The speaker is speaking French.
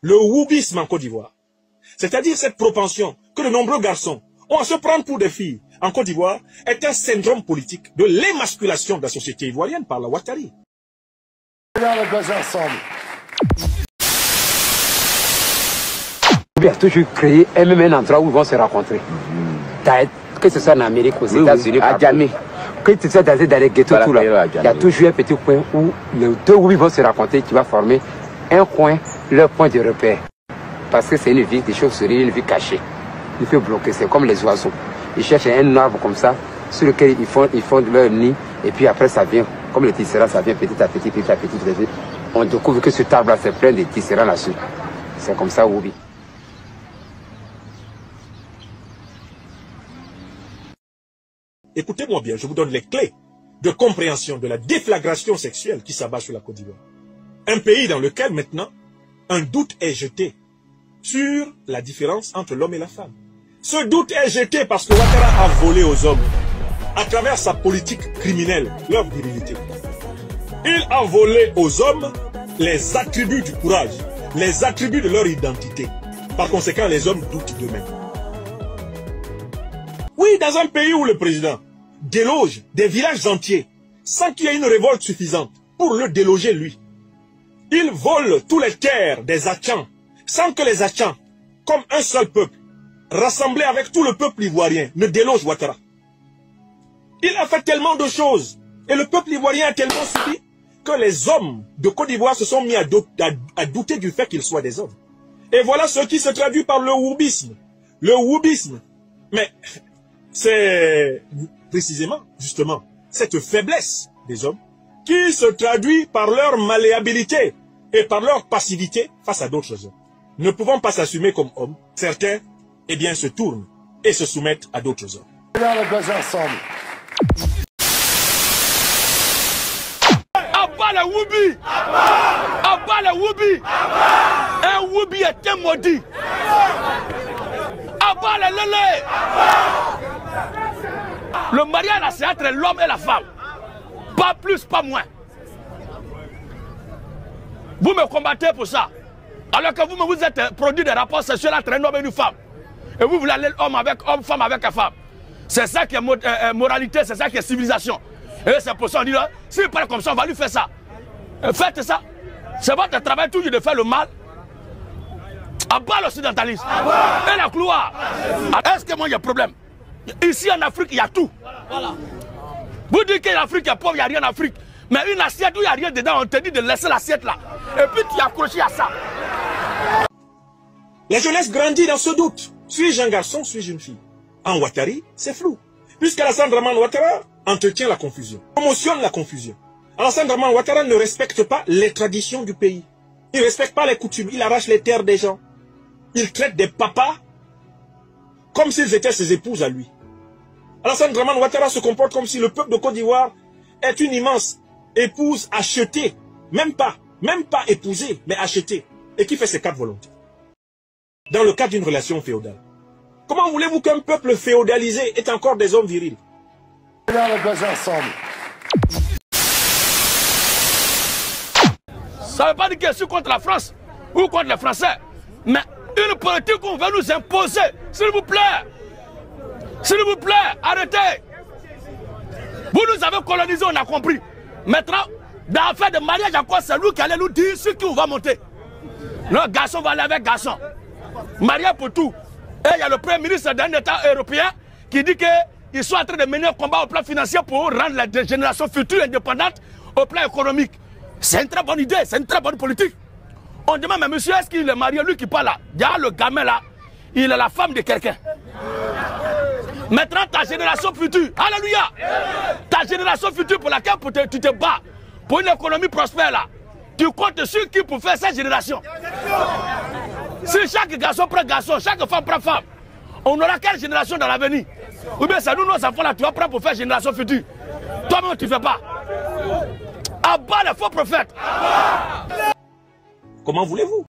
le woubisme en Côte d'Ivoire, c'est-à-dire cette propension que de nombreux garçons ont à se prendre pour des filles en Côte d'Ivoire, est un syndrome politique de l'émasculation de la société ivoirienne par la Ouattari. Regarde le gosse ensemble. Il a toujours créé même un endroit où ils vont se rencontrer. Que ce soit en Amérique, aux États-Unis, à Djamé. Que ce soit dans les ghettos, tout là. Il y a toujours un petit coin où les deux où ils vont se rencontrer, qui va former un coin, leur point de repère. Parce que c'est une vie des chauves-souris, une vie cachée. Il faut bloquer, c'est comme les oiseaux. Ils cherchent un arbre comme ça, sur lequel ils font leur nid, et puis après ça vient, comme les tisserands, ça vient petit à petit, petit à petit, petit à petit. On découvre que cet arbre-là, c'est plein de tisserands là-dessus. C'est comme ça, Woubi. Écoutez-moi bien, je vous donne les clés de compréhension de la déflagration sexuelle qui s'abat sur la Côte d'Ivoire. Un pays dans lequel maintenant, un doute est jeté sur la différence entre l'homme et la femme. Ce doute est jeté parce que Ouattara a volé aux hommes, à travers sa politique criminelle, leur virilité. Il a volé aux hommes les attributs du courage, les attributs de leur identité. Par conséquent, les hommes doutent d'eux-mêmes. Oui, dans un pays où le président déloge des villages entiers sans qu'il y ait une révolte suffisante pour le déloger lui. Il vole tous les terres des Achans sans que les Achans, comme un seul peuple, rassemblés avec tout le peuple ivoirien, ne délogent Ouattara. Il a fait tellement de choses et le peuple ivoirien a tellement subi que les hommes de Côte d'Ivoire se sont mis à douter du fait qu'ils soient des hommes. Et voilà ce qui se traduit par le woubisme. Le woubisme. Mais c'est précisément, justement, cette faiblesse des hommes qui se traduit par leur malléabilité et par leur passivité face à d'autres hommes. Ne pouvant pas s'assumer comme hommes, certains, eh bien, se tournent et se soumettent à d'autres hommes. Regarde le gosse ensemble. Abat le Woubi! Abat le Woubi! Un Woubi est un maudit! Abat le Lélé! Le mariage là, c'est entre l'homme et la femme. Pas plus, pas moins. Vous me combattez pour ça. Alors que vous êtes produit des rapports sexuels entre un homme et une femme. Et vous voulez aller homme avec homme, femme avec femme. C'est ça qui est moralité, c'est ça qui est civilisation. Et c'est pour ça qu'on dit là, s'il parle comme ça, on va lui faire ça. Faites ça. C'est votre travail toujours de faire le mal. Abat l'occidentalisme. Et la gloire. Est-ce que moi il y a problème? Ici en Afrique, il y a tout. Voilà. Vous dites qu'en Afrique, il y a pauvre, il n'y a rien en Afrique. Mais une assiette où il n'y a rien dedans, on te dit de laisser l'assiette là. Et puis tu es accroché à ça. La jeunesse grandit dans ce doute. Suis-je un garçon, suis-je une fille? En Ouattari, c'est flou. Puisqu'Alassane Dramane Ouattara entretient la confusion, promotionne la confusion. Alassane Dramane Ouattara ne respecte pas les traditions du pays. Il ne respecte pas les coutumes, il arrache les terres des gens. Il traite des papas comme s'ils étaient ses épouses à lui. Alassane Dramane Ouattara se comporte comme si le peuple de Côte d'Ivoire est une immense épouse achetée, même pas épousée, mais achetée, et qui fait ses quatre volontés. Dans le cadre d'une relation féodale. Comment voulez-vous qu'un peuple féodalisé ait encore des hommes virils? Regarde le gosse ensemble. Ça ne veut pas dire que je suis contre la France ou contre les Français. Mais une politique qu'on veut nous imposer, s'il vous plaît. S'il vous plaît, arrêtez. Vous nous avez colonisés, on a compris. Maintenant, dans l'affaire de mariage, encore c'est nous qui allons nous dire ce qui on va monter. Non, garçon va aller avec garçon. Mariage pour tout. Et il y a le premier ministre d'un État européen qui dit qu'ils sont en train de mener un combat au plan financier pour rendre les générations futures indépendantes au plan économique. C'est une très bonne idée, c'est une très bonne politique. On demande, mais monsieur, est-ce qu'il est marié, lui qui parle là? Il y a le gamin là, il est la femme de quelqu'un. Maintenant, ta génération future, alléluia, ta génération future pour laquelle tu te bats, pour une économie prospère là, tu comptes sur qui pour faire cette génération? Si chaque garçon prend garçon, chaque femme prend femme, on aura quelle génération dans l'avenir? Ou bien c'est nous, nos enfants là, tu vas prendre pour faire génération future. Toi-même, tu ne fais pas. Abat les faux prophètes. Comment voulez-vous?